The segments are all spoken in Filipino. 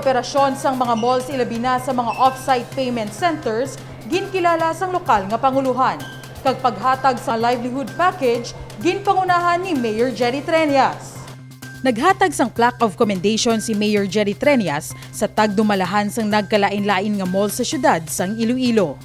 operasyon sang mga malls ilabi na sa mga off-site payment centers, ginkilala sang lokal nga panguluhan. Kag paghatag sa livelihood package, ginpangunahan ni Mayor Jerry Treñas. Naghatag sang plaque of commendation si Mayor Jerry Treñas sa tagdumalahan sang nagkalain-lain nga mall sa syudad sang Iloilo.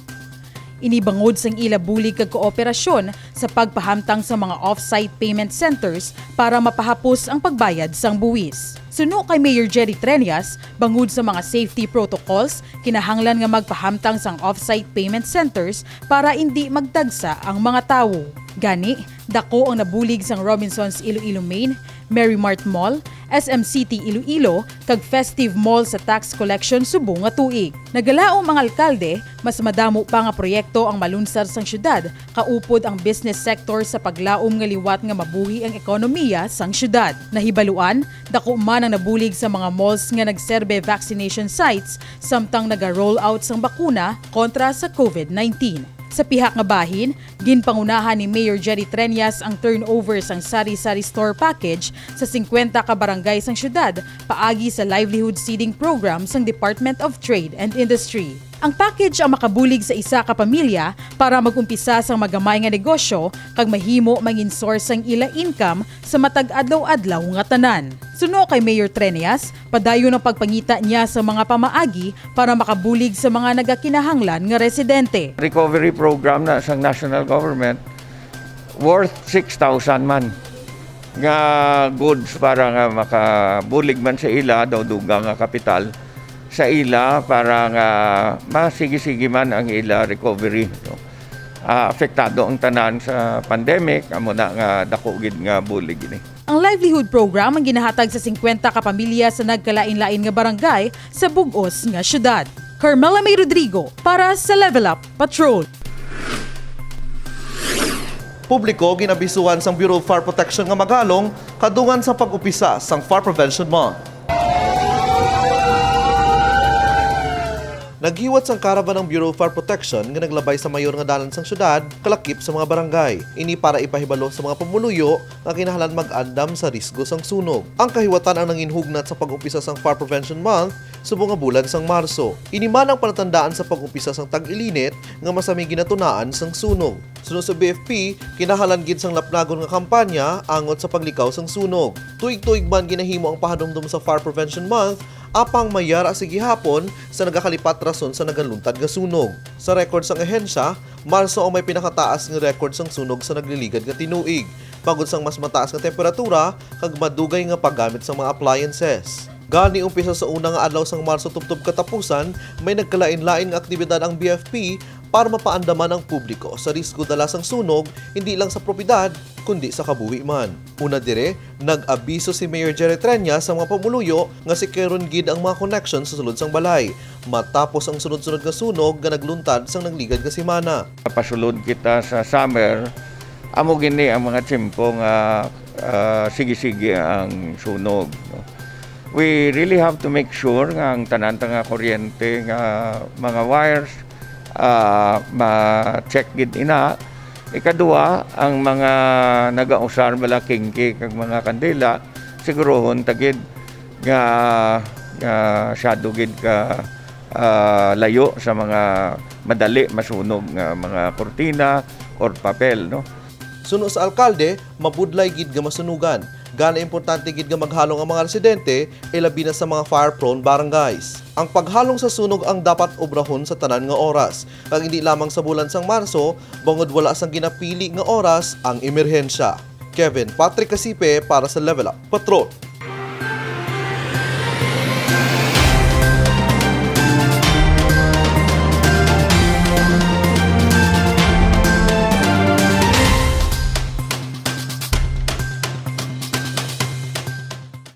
Inibangod sang ila bulig kag kooperasyon sa pagpahamtang sa mga off-site payment centers para mapahapos ang pagbayad sang buwis. Suno kay Mayor Jerry Treñas, bangod sa mga safety protocols, kinahanglan nga magpahamtang sang off-site payment centers para hindi magdagsa ang mga tawo. Gani, dako ang nabulig sang Robinsons Iloilo Main, Mary Mart Mall, SM City Iloilo, kag Festive Mall sa tax collection subong nga tuig. Nagalaom ang alkalde, mas madamo pa nga proyekto ang malunsar sang syudad, kaupod ang business sector sa paglaom nga liwat nga mabuhi ang ekonomiya sang syudad. Nahibaluan, dako man ang nabulig sa mga malls nga nagserbe vaccination sites samtang naga-roll out sang bakuna kontra sa COVID-19. Sa pihak nga bahin, ginpangunahan ni Mayor Jerry Treñas ang turnover sang sari-sari store package sa 50 ka barangay sang syudad paagi sa livelihood seeding program sang Department of Trade and Industry. Ang package ang makabulig sa isa ka pamilya para magumpisa sang magamay nga negosyo kag mahimo mangin source sang ila income sa matag adlaw-adlaw nga tanan. Suno kay Mayor Treñas, padayon ang pagpangita niya sa mga pamaagi para makabulig sa mga nagakinahanglan nga residente. Recovery program na sa national government worth 6,000 man nga goods para nga makabulig man sa ila daw dugang nga kapital sa ila para nga masigi-sige man ang ila recovery. No? Apektado ang tanan sa pandemic, amo na nga dako gid nga bulig ini. Ang livelihood program ang ginahatag sa 50 ka pamilya sa nagkalain-lain nga barangay sa bug-os nga syudad. Carmela May Rodrigo para sa Level Up Patrol. Publiko ginabisuhan sang Bureau of Fire Protection nga magalong kadungan sa pag-upisa sang Fire Prevention Month. Naghiwat sang karavan ng Bureau of Fire Protection nga naglabay sa mayor nga dalan sang syudad, kalakip sa mga barangay. Ini para ipahibalo sa mga pamuluyo nga kinahanglan mag-andam sa risgo sang sunog. Ang kahiwatan ang nanginhugnat sa pag-umpisa sang Fire Prevention Month subong nga bulan sang Marso. Ini man ang palatandaan sa pag-umpisa sang tag-ilinit nga masami ginatunaan sang sunog. Sunod sa BFP, kinahanglan gid sang lapnagon nga kampanya angot sa paglikaw sang sunog. Tuig-tuig man ginahimo ang pahadumdum sa Fire Prevention Month apang mayara sa gihapon sa nagakalipat rason sa nagaluntad nga sunog. Sa record sang ahensya, Marso ang may pinakataas nga record sang sunog sa nagliligad nga tinuig. Pagod sang mas mataas nga temperatura kag madugay nga paggamit sa mga appliances. Gani umpisa sa unang nga adlaw sang Marso tubtob katapusan, may nagkalain-lain nga aktibidad ang BFP para mapaandaman ang publiko sa risgo dala sang sunog hindi lang sa propiedad kundi sa kabuhi man. Una dire, nag-abiso si Mayor Jerry Treñas sa mga pamuluyo nga sikeron gid ang mga connections sa sulod sang balay matapos ang sunod-sunod nga sunog nga nagluntad sang nagligad nga semana. Pasulod kita sa summer, amo gini ang mga tiyempo nga sige-sige ang sunog. No? We really have to make sure nga ang tanan nga kuryente nga mga wires ma-check gid ina. Ikaduha, ang mga nagausar malaking kag mga kandila sigurohon tagid nga shadow gid ka layo sa mga madali masunog nga mga kurtina or papel, no. Suno sa alkalde, mabudlay gid nga masunugan. Gana importante gid nga maghalong ang mga residente ilabi na sa mga fire-prone barangays. Ang paghalong sa sunog ang dapat obrahon sa tanan nga oras. Kag hindi lamang sa bulan sang Marso, bangod wala sang ginapili nga oras ang emerhensya. Kevin Patrick Casipe para sa Level Up Patrol.